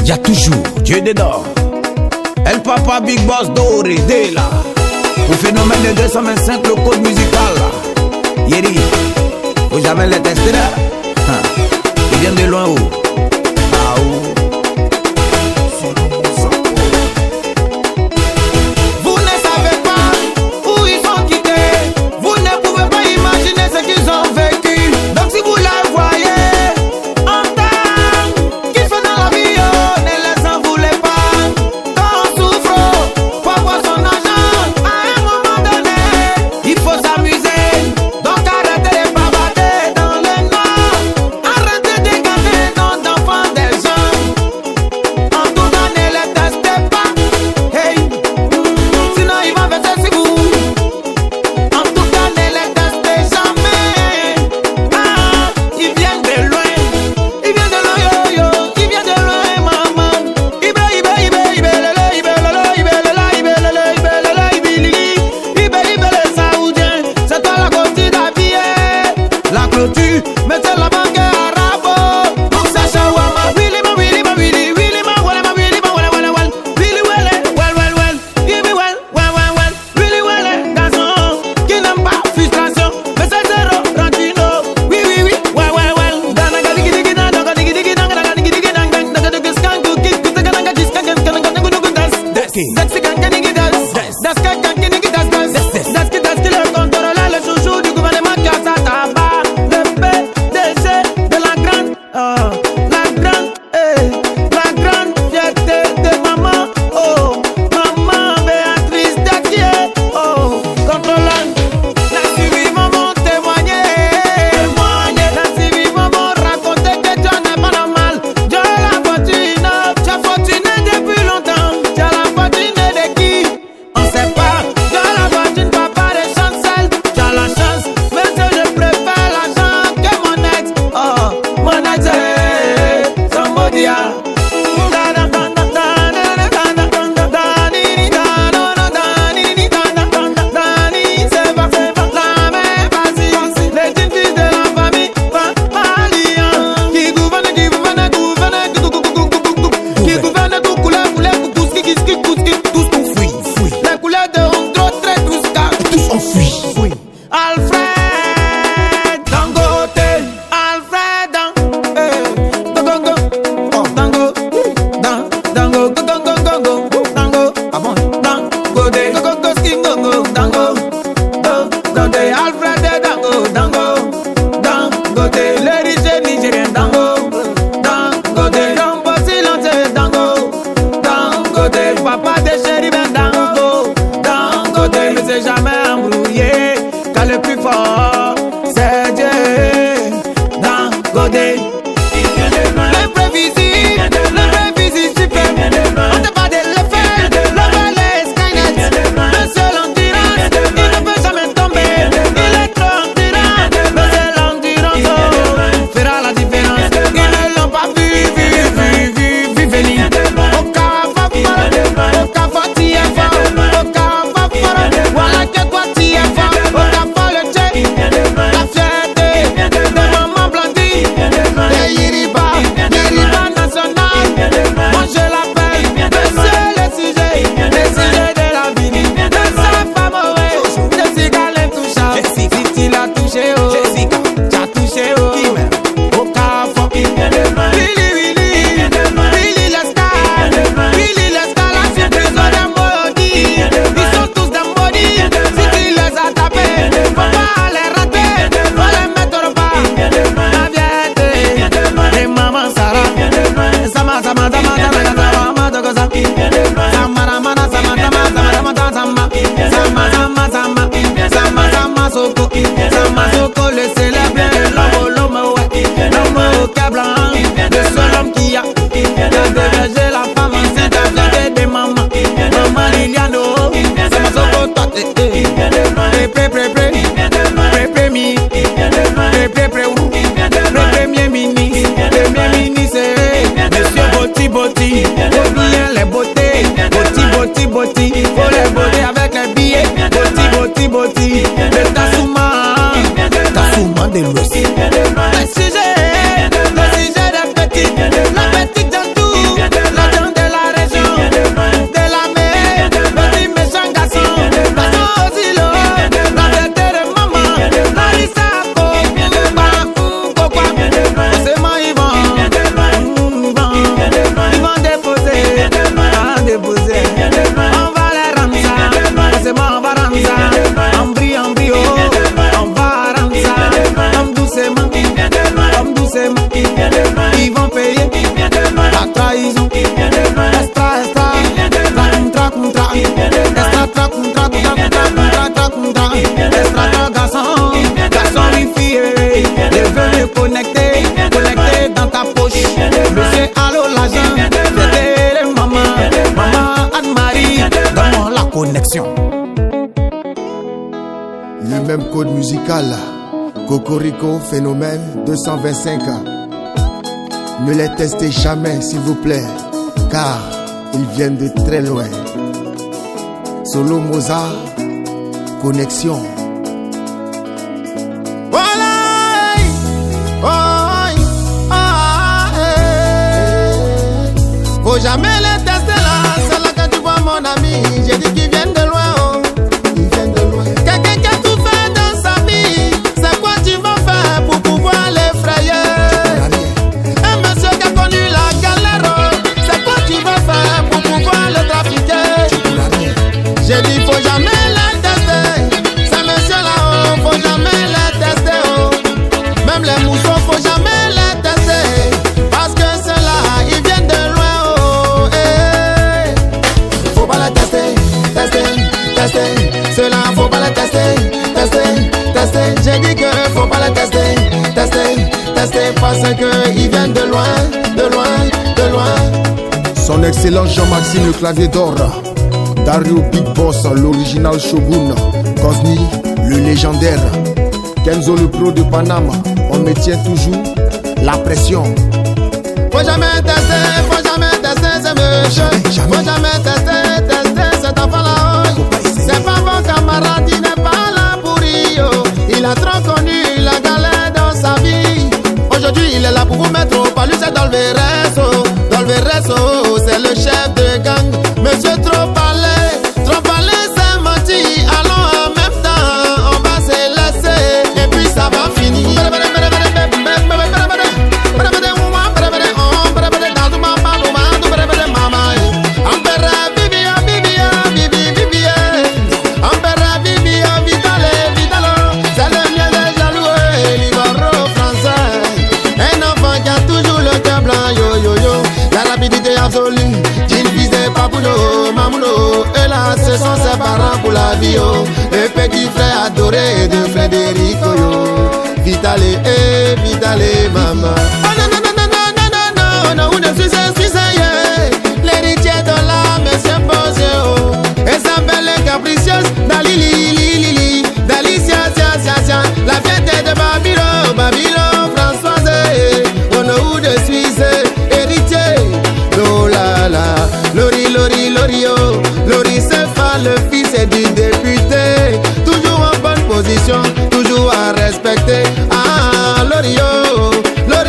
Y'a toujours Dieu dedans. El Papa Big Boss Doré, dès là. Au phénomène de 225, le code musical. Yeri, faut jamais les tester là. Ils viennent de loin où? Ah où? Vous ne savez pas où ils sont quittés. Vous ne pouvez pas imaginer ce qu'ils ont vécu. Donc si vous les voyez en temps qu'il fait dans la vie, ne les en voulez pas. Quand on souffre, pour avoir son argent, à un moment donné, il faut s'amuser. Donc arrêtez de bavarder dans le noir. Arrêtez de gâter nos enfants des gens. En tout cas, ne les testez pas. Hey, sinon ils vont verser sur vous. En tout cas, ne les testez jamais. Ah, ils viennent de loin. Ils viennent de loin, yo yo. Ils viennent de loin, maman. Ibe, ibe, ibe, ibe, lele, ibe, lele, ibe, lele, ibe, lele, ibe, lele, ibe, lili. Ibe, ibe, les Saoudiens. C'est toi la clôture d'habiller. La clôture, mais c'est la banque arabo. Donc c'est shawarma. Willy, ma, willy, ma, willy, willy, ma, wale, ma, willy, ma, wale, wale, wale. Willy, wale, well, well, well. Ibe, well, well, well, well. Willy, wale, garçon qui n'aime pas frustration. Mais c'est zéro, Rantino. Oui, oui, oui, well, well, well. Danaga, digi, digi, danaga, digi, digi, danaga, digi, digi, danaga, danaga, digi, skanku, kik, kutaganaga, kiskangan, kanaga, nugu, nugu, das. That's kanka, digi, das. Das kanka, digi, das, das. Das qui le contrôle, le chouchou du gouvernement qui a sa tabac. Le PDG de la grande fierté de maman. Oh, maman Béatrice Daquier. Oh, contrôlant. La suivi maman témoigner. La suivi maman raconter que tu n'es pas normal. Tu as la fortune, tu as fortuné depuis longtemps. Tu as la fortune de qui? On sait pas. Tu as la fortune, papa de Chancel. Tu as la chance, mais je préfère l'argent que mon ex. Oh, mon ex, somebody. Les couleurs de Rondro, très tous car tous on fuit. Alfred Dangote, Alfred Dango, Dango, Dango, Dango, ah bon, Dangote, Dango, Skingo, Dango, Dangote, Alfred Dango, Dangote, les riches nigériens, Dango, Dangote, Rambo silence, Dango, Dangote, papa de chéri, ben Dango, Dangote, ne s'est jamais embrouillé, car le plus fort, c'est Dieu, Dangote. L'imprévisible, super. On te parle de l'effet, le valet Skynet. Mais c'est l'endurance, il ne peut jamais tomber. Il est trop endurant, mais c'est l'endurance fera la différence. Ils ne l'ont pas vu venir. Au cas t'y es fort. Au cas voilà que toi t'y es fort. Au cas le check, la fierté de maman Blondie. De Yiriba national. Moi je l'appelle monsieur le sujet de la vie. De sa femme, ouais. Jessica l'intouchable. Si tu l'as touché, oh. Jessica, t'as touché, oh. Au cas fort. Willy, la star, la fierté de la maudit. Ils sont tous dans maudit. Si tu les as tapés, faut pas les rater, faut les mettre au bas. La vieille et maman Sarah. Sama, Soko, le célèbre, l'homme au cœur blanc, le seul homme qui a dégagé la femme enceinte avec des mamans. Maman Liliano, Sama Soko, toi t'es premier ministre, monsieur Boti, bien les beautés, Boti, faut les beautés avec les billets, Boti, le Tassouma de l'Ouest. Le sujet des petits, la petite dans tout, la trahison. Il vient de loin. Extra, extra. Il vient de loin. Contra, contra. Il vient de loin. Extra, tra, contra, Il vient de loin. contra, contra. Il vient de Extra, loin. tra, garçon. Il vient de Garçon, loin. wifi. Il vient de Les loin. vœux connectés. Il vient de Connectés loin. dans ta poche. Il vient de loin. Monsieur, allô, l'argent. Il vient de loin. C'était maman. Il vient de loin. Maman, Anne-Marie. Il vient de loin. Donne-moi la connexion. Le même code musical, Cocorico Phénomène 225. Ne les testez jamais s'il vous plaît, car ils viennent de très loin. Solo Mozart, connexion. Voilà. Faut jamais les tester là. C'est là que tu vois mon ami. J'ai dit qu'ils viennent de loin. Oh. Ils viennent de loin. Quelqu'un qui a tout fait dans sa vie. C'est quoi tu vas faire pour pouvoir l'effrayer? Un monsieur qui a connu la galère. Oh. C'est quoi tu vas faire pour pouvoir le trafiquer? J'ai dit faut jamais les tester. Ces messieurs-là, oh, faut jamais les tester. Oh. Même les moutons, faut jamais les tester. Parce que ceux-là, ils viennent de loin. Oh, eh. Faut pas les tester, tester, tester. Ceux-là, faut pas les tester, tester, tester. J'ai dit que faut pas les tester, tester, tester. Parce que ils viennent de loin, de loin, de loin. Son Excellence Jean-Maxime le clavier d'or, Dario Big Boss, l'original Shogun, Cosni, le légendaire, Kenzo le pro de Panama, on me tient toujours la pression. Faut jamais tester ce monsieur. Faut jamais tester cet enfant-là. C'est pas mon camarade, il n'est pas là pour rire. Il a trop connu la galère dans sa vie. Aujourd'hui, il est là pour vous mettre au pas. Lui, c'est dans le Verresso. Dans le Verresso, c'est le chef de gang. Monsieur trop parlé, c'est menti. Allons en même temps, on va se laisser. Et puis ça va finir. Qu'il visait pas Papouno, Mamouno, et là ce sont ses parents pour la vie. Oh. Le petit frère adoré de Frédérico. Vitale, vitale, maman. Oh non, non, non, non, non, non, non, non, non, l'héritier de l'âme, monsieur Posé. Et sa belle capricieuse, Dali, Dalicia, la fête de Babylone, Babylone, Françoise. On a où de Suisse, héritier. Lori Sefa, le fils du député. Toujours en bonne position, toujours à respecter. Ah, Lori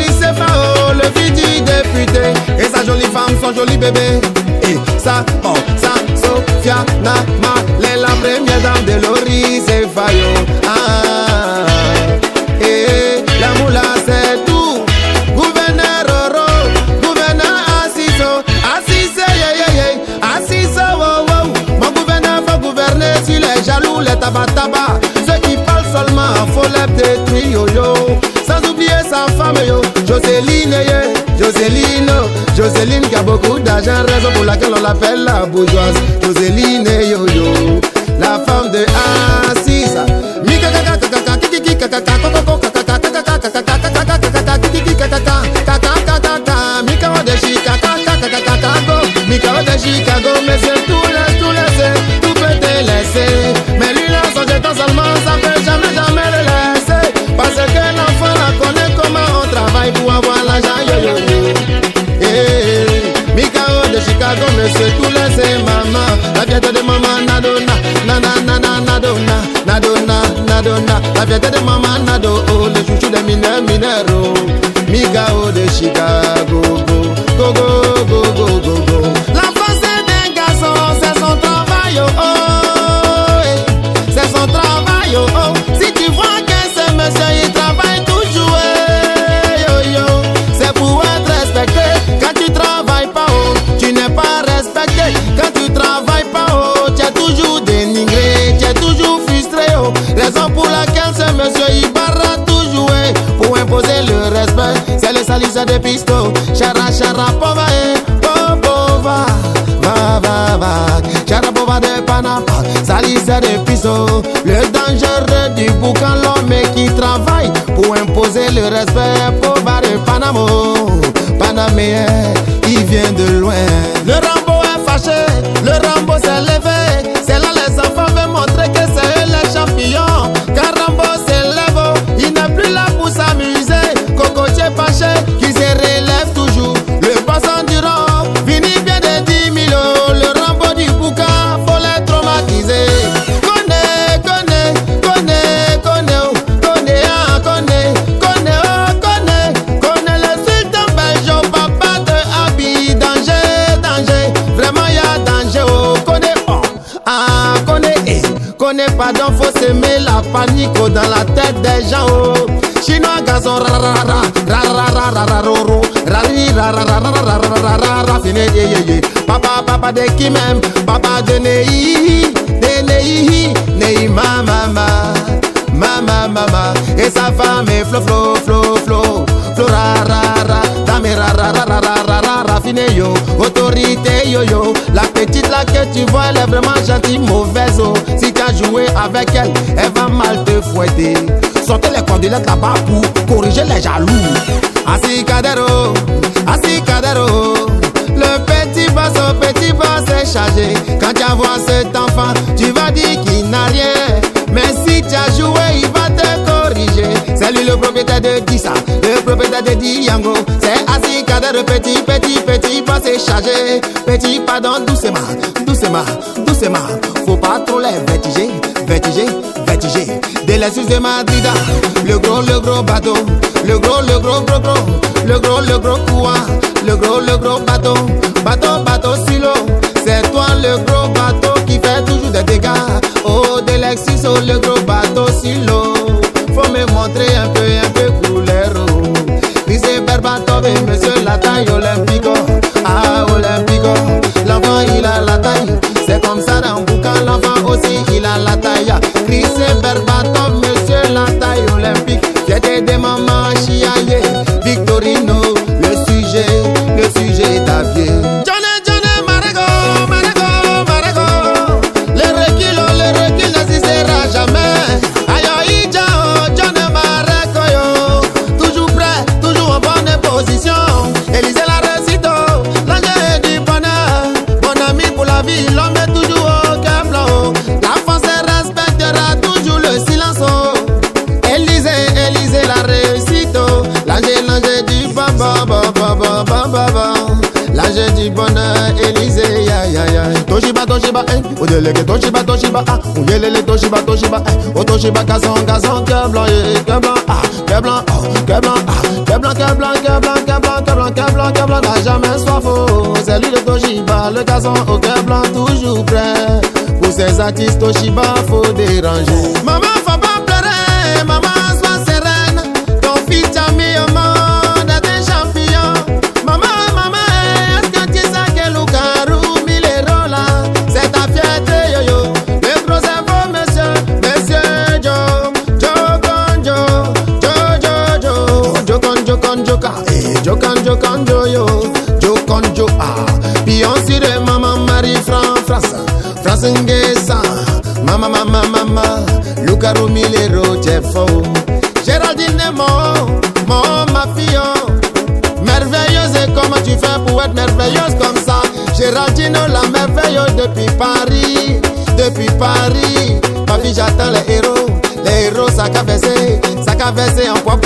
Sefa, oh, le fils du député. Et sa jolie femme, son joli bébé. Et ça, oh, ça, Sophia Nama, elle la première dame de Lori Sefa, yo. Ah, et la moula, c'est tout. Gouverneur Roro, gouverneur Assiso, Assiso, wow, wow. Mon gouverneur va gouverner sur les jaloux, les tabac. Ceux qui parlent seulement, faut les détruire, yo, yo. Sans oublier sa femme, yo, Joséline qui a beaucoup d'argent, raison pour laquelle on l'appelle la bourgeoise. Joséline, yo, yo, la femme de Assisa. Chicago, mais c'est tout laisser, tout peut te laisser. Mais lui là, son jeton seulement, ça fait jamais le laisser. Parce que l'enfant la connaît comment on travaille pour avoir l'argent, yo yo yo. Mikao de Chicago, mais c'est tout laisser, maman. La fête de maman Nadona, Nadona. La fête de maman Nado, oh, le chouchou de minero. Mikao de Chicago, go. C'est son travail, oh, c'est son travail, oh. Si tu vois que ce monsieur il travaille toujours, yo, c'est pour être respecté. Quand tu travailles pas, oh, tu n'es pas respecté. Quand tu travailles pas, oh, tu es toujours dénigré, tu es toujours frustré, oh. Raison pour laquelle ce monsieur il barra toujours, pour imposer le respect. C'est le salisseur de pistos, chara, pauvre, pana, salissait de puceau. Le dangereux du boucan, l'homme qui travaille pour imposer le respect. Pauvre de Panamo, Panaméen, il vient de loin. Le Rambo est fâché, le Rambo s'est levé. C'est là les enfants veulent montrer que c'est eux les champions. Car Rambo s'élève, il n'est plus là pour s'amuser. Cocotier fâché, qui se relève toujours. Le poisson du rang, fini bien de 10 000 euros. Le Rambo du boucan, faut les traumatiser. Connais, connais, connais, connais, oh, connais, ah, connais, connais, oh, connais, connais le sultan belge, oh, papa de Abi. Danger, danger, vraiment y'a danger, oh, connais, oh, ah, connais, eh, connais, pardon, faut s'aimer la panique, oh, dans la tête des gens, oh. Chinois garçon, rarara, rarara, rararo, rari, rarara, rarara, fini, yé, papa, papa de qui même, papa de Nei, Nei, mama, et sa femme est flo, rarara, dame, rarara, fini, yo, autorité, yo, la petite là que tu vois, elle est vraiment gentille, mauvaise, oh, si tu as joué avec elle, elle va mal te fouetter. Sortez les cordelettes là-bas pour corriger les jaloux. Assis Cadero, le petit boss est chargé. Quand tu vois cet enfant, tu vas dire qu'il n'a rien. Mais si tu as joué, il va te corriger. C'est lui le propriétaire de Dissa, le propriétaire de Diango. C'est Assis Cadero, petit boss est chargé. Petit pardon, doucement. Faut pas trop les vertiger. De l'excuse de Madrid, le gros bateau, le gros quoi, le gros bateau sur l'eau. C'est toi le gros bateau qui fait toujours des dégâts. Oh, de l'excuse, oh, le gros bateau sur l'eau. Faut me montrer un peu couleur. Dice Berbatov, monsieur la taille olympique. Ah, olympique, l'enfant il a la taille. C'est comme ça dans boucan, l'enfant aussi il a la taille. Chris Berbatov, monsieur la taille olympique. J'étais des mamans chiaillées, Victorino, le sujet est à pied. Johnny, Marago, le recul n'existera jamais. Ayo, Johnny Marago, yo, toujours prêt, toujours en bonne position. Élisée la récito, l'ange du bonheur, bon ami pour la vie, l'homme est toujours au cœur blanc. La France respectera toujours le silence. Élisée la réussite, l'ange du l'ange du bonheur, Élisée, ya. Toshiba, Odeleke, Toshiba, Ouyelele, Toshiba, Toshiba, gazon, cœur blanc, cœur blanc, n'a jamais soif, c'est lui le Toshiba, le gazon au cœur blanc, toujours prêt. Pour ces artistes, Toshiba, faut déranger. Maman, faut pas pleurer, maman, sois sereine. Ton fils t'a mis au monde, est un champion. Maman, est-ce que tu sais que Lukaru Milero là, c'est ta fierté, yo. Le gros cerveau, monsieur Jokonjo, Beyoncé de maman Marie France Nguessa, mama, Lukaru Milero, Jeffo, Géraldine ma fille, merveilleuse, et comment tu fais pour être merveilleuse comme ça? Géraldine la merveilleuse depuis Paris, ma fille j'attends les héros, ça qu'a versé en quoi,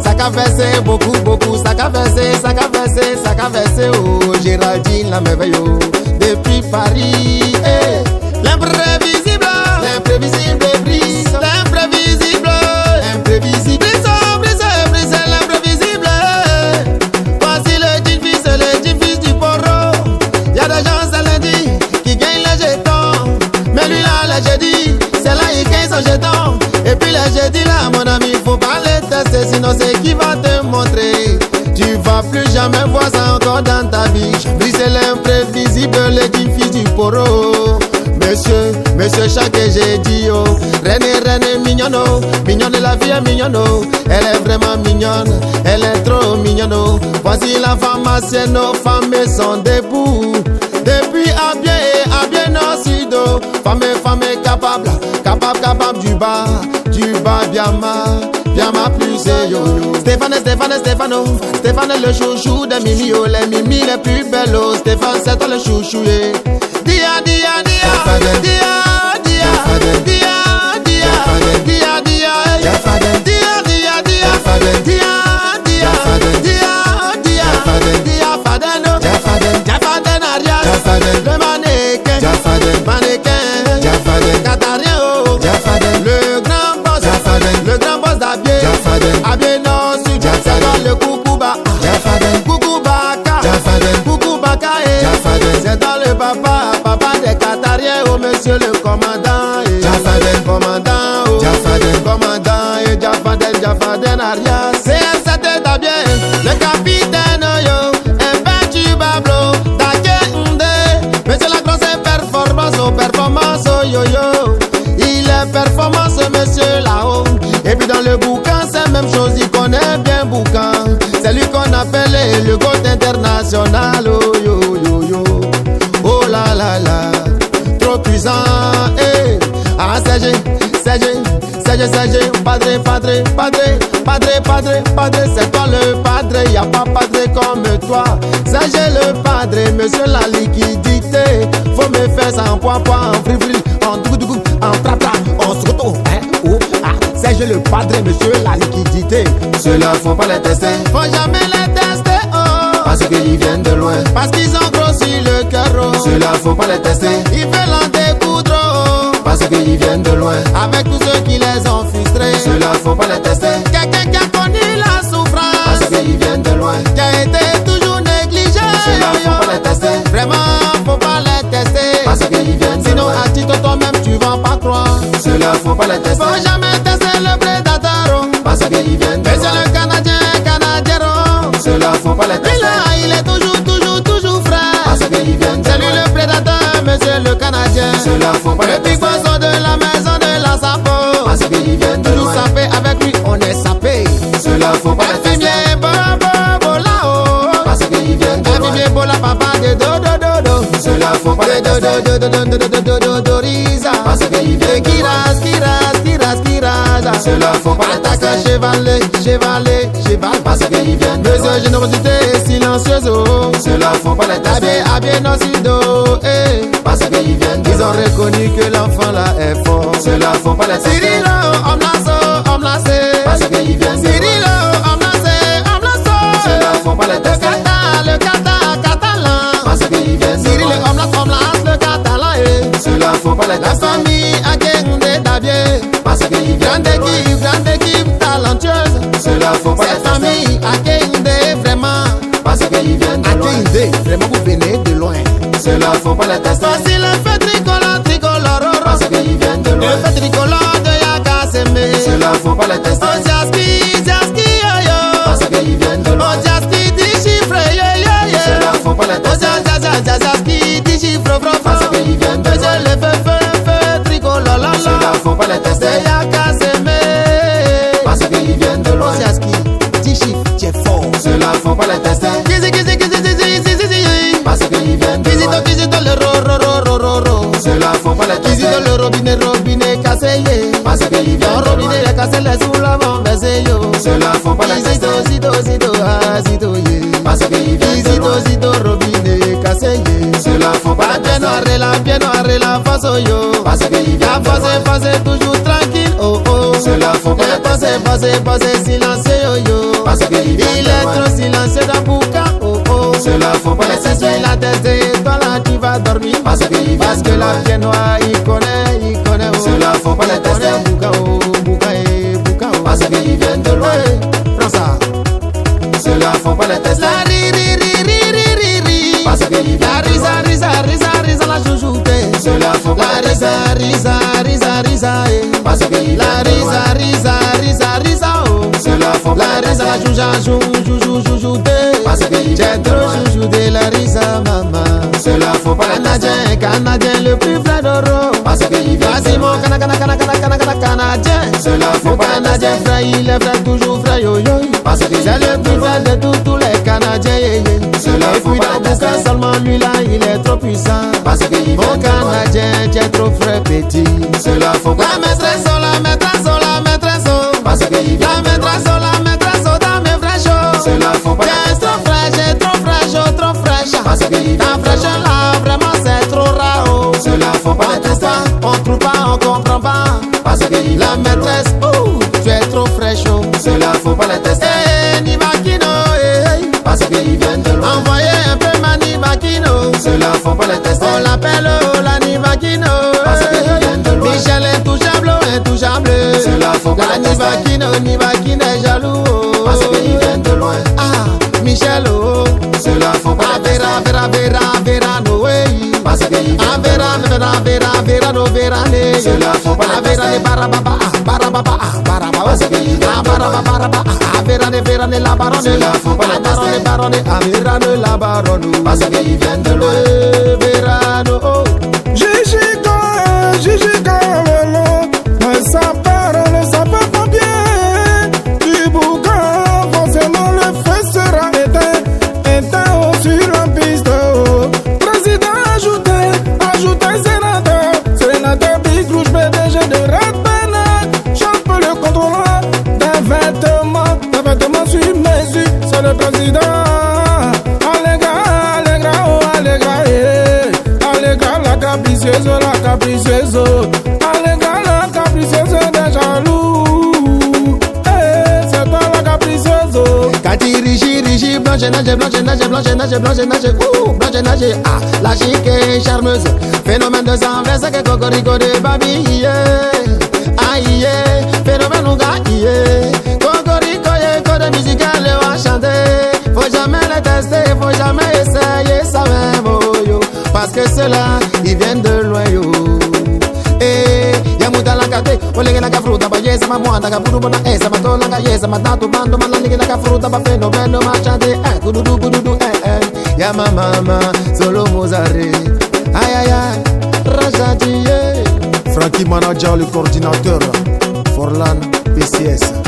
ça qu'a versé beaucoup, ça qu'a versé, oh, Géraldine la merveilleuse depuis Paris, l'imprévisible brise, l'imprévisible, brise, l'imprévisible. Voici le fils du poro. Y'a des gens ce lundi qui gagnent les jetons, mais lui là, le jeudi, c'est là il gagne son jeton. Et puis le jeudi là, mon ami, faut pas les tester, sinon c'est qui va te montrer. Tu vas plus jamais voir ça encore dans ta vie. Briser l'imprévisible, le fils du poro. Monsieur, chaque j'ai dit, oh, reine, mignonne, mignonne, la vie est mignonne, elle est vraiment mignonne, elle est trop mignonne. Voici la pharmacienne, nos femmes sont debout, depuis à bien au sud, Femme capable, capable du bas, bien ma plus et yo. Stéphane le chouchou de Mimi, oh les Mimi les plus belles, oh Stéphane c'est toi le chouchou, Dia, le mannequin, Qatarien, oh, le grand boss d'Abier, Abier Nord Sud, c'est toi le Koukouba, Koukouba, c'est toi le papa des Qatariens, oh monsieur le commandant, commandant, et Jafaden Arias, c'est d'Abier, le capitaine, yo, imperturbable, monsieur la grosse performance, yo yo. Il est performance, monsieur là-haut. Et puis dans le bouquin, c'est même chose, il connaît bien bouquin. C'est lui qu'on appelle le GOAT international, oh yo yo yo. Oh là là là, trop puissant, eh. Ah, Serge, padre, c'est toi le padre, y a pas padre comme toi. Serge le padre, monsieur la liquidité. Faut me faire ça en point, en frivri, en dougou, en tratra, en soto, oh, ah. Serge le padre, monsieur la liquidité. Ceux-là faut pas les tester, faut jamais les tester, oh. Parce qu'ils viennent de loin, parce qu'ils ont grossi le carreau. Ceux-là faut pas les tester, ils veulent en découdre, oh. Parce qu'ils viennent de loin, avec tous ceux qui les ont frustrés. Ceux-là faut pas les tester, quelqu'un qui a connu la souffrance. Parce qu'ils viennent de loin, qui a été toujours négligé. Ceux-là faut pas les tester, vraiment faut pas les tester. Parce qu'ils viennent de sinon loin, à titre toi-même tu vas pas croire. Ceux-là faut pas les tester, faut jamais tester le prédateur. Parce qu'ils viennent de loin, c'est le Canadien, ceux-là faut pas les tester. Il est toujours frère. Parce qu'ils viennent de loin, c'est lui le prédateur, monsieur le Canadien. Ceux-là faut pas les tester. Le big boss de la maison de la sapo. Parce qu'ils viennent de loin, sapé avec lui, on est sapé. Ceux-là faut pas les tester. Parce qu'ils viennent de loin, papa de do. Ceux-là faut pas les tester. Parce qu'ils viennent de loin, Kiraz. Ceux-là faut pas les tester. Chevalet. Parce qu'ils viennent de loin, monsieur générosité silencieuse, oh. Ceux-là faut pas les tester. Abier Nord Sud, eh. Parce qu'ils viennent de loin, ils ont reconnu que l'enfant là est fort. Ceux-là faut pas les tester. Cyril, homme lancé. Parce qu'ils viennent de loin, Cyril, homme lancé. Ceux-là faut pas les tester. Le catalan. Parce qu'ils viennent de Cyril, homme lance, le catalan, eh. Ceux-là faut pas les tester. La famille a gagné d'Abier. Parce qu'ils viennent de loin, grande équipe talentueuse. Ceux-là faut pas les tester. Cette famille a gagné vraiment. Parce qu'ils viennent de loin, vraiment vous venez de loin. Ceux-là faut pas les tester. Voici le fait tricolore. Parce qu'ils viennent de loin, le fait tricolore de Yakasembe. Ceux-là faut pas les tester. Oziaski, yo. Parce qu'ils viennent de loin, Oziaski, 10 chiffres, yo. Ceux-là faut pas les tester. Oziaski, 10 chiffres, parce qu'ils viennent de loin, le fait tricolore. Ceux-là faut pas les tester. Yakasembe. Parce qu'ils viennent de loin, Oziaski, 10 chiffres, tu es fort. Ceux-là faut pas les tester. Parce qu'ils viennent de loin, visite le ro. Ceux-là faut pas les tester. Visite le robinet cassé, parce qu'ils viennent de loin, robinet cassé, les sous la bombe, yo. Ceux-là faut pas les tester. Zito, parce qu'ils viennent de loin, zito, robinet cassé, ceux-là faut pas les tester. La bien noire, la face, yo. Parce qu'ils viennent de loin, passez toujours tranquille, oh. Ceux-là faut pas les tester. Passez silencieux, yo. Parce qu'ils viennent de loin, il est trop silencieux dans bouca, oh. Ceux-là faut pas les tester. La tête, toi là tu vas dormir. Parce que la bien noire, il connaît, oh. Ceux-là faut pas les tester. Bouca, oh. Parce qu'ils viennent de loin, prends ça. Ceux-là faut pas les tester. Parce qu'ils viennent de loin, risa, la chouchoute. Ceux-là faut pas les tester. Risa, parce qu'ils viennent de loin, risa, oh. Ceux-là faut pas les tester. La chouchoute. Parce qu'ils viennent de loin, chouchoute, la risa, maman. Ceux-là faut pas les tester. Canadien, le plus vrai d'oro. Parce qu'ils viennent de loin, Canadien. Ceux-là faut pas les tester. Frère, il est vrai, toujours vrai, yo. Parce qu'ils viennent de loin, c'est le plus vrai de tous les Canadiens, Ceux-là faut pas les tester. Seulement lui là, il est trop puissant. Parce qu'ils viennent de loin, Canadien, tu es trop trop frais petit. Cela faut pas. La maîtresse, oh, la maîtresse, oh, la maîtresse, oh. Parce qu'il vient La de loin. maîtresse, oh, la maîtresse, oh, dans mes fraîches, oh. Cela faut pas. Yes, trop fraîche, trop fraîche, oh, trop fraîche. Parce qu'il Ta vient de fraîche loin. là, vraiment c'est trop rare, oh. Cela faut pas On le trouve tester. pas, on trouve pas, on comprend pas. Parce qu'il La vient de loin. maîtresse, oh, tu es trop fraîche, oh. Cela faut pas le tester. Eh, Nibakino, eh, Parce qu'il vient de loin. envoyez un peu ma Nibakino. Cela faut pas le tester. On l'appelle oh, la Nibakino. Parce qu'il vient de loin. Michel intouchable, oh, intouchable. Cela faut pas La le tester. Nibakino, Nibakino est jaloux. Oh. Parce qu'il vient de loin. Ah, Michel, oh. Cela faut pas Ah, le tester. vera, no way. Parce qu'il Ah, vient de loin. vera, no vera, ne. Cela faut pas le Ah, vera, ne, tester. barababa, barababa, barababa. Parce qu'il vient Ah, de loin. barababa, ah, vera, ne, la baronne. Cela faut pas le tester. Baronne, ah, vera, ne, la baronne. Parce qu'il vient de loin. Vera, no, oh. Gigi Galolo, le sapeur-pompier du boucan, forcément le feu sera éteint sur la piste. Président ajouté sénateur Big Rouge, PDG de Red Banner, chope le contrôleur d'un vêtement sur mesure, c'est le président. La capricieuse, Allégra la capricieuse des jaloux. Eh, c'est toi la capricieuse. Cathy, Rigi, blanche nage, ah, la chic et charmeuse, phénomène de sang, verse que cocorico de babi, aïe, phénomène ou gaïe, cocorico, code musical, on va chanter, faut jamais le tester, faut jamais essayer ça même, oh yo, parce que ceux-là, ils viennent de loin, yo. Yamuda la kate, olenge na fruta ba yesa mamwanda ka buru bona esa matola ka yesa matatu bando malange na fruta ba fenomeno machante kududu ya mama solo mozare ay Rajati Frankie Manager, le coordinateur. Forlan, PCS.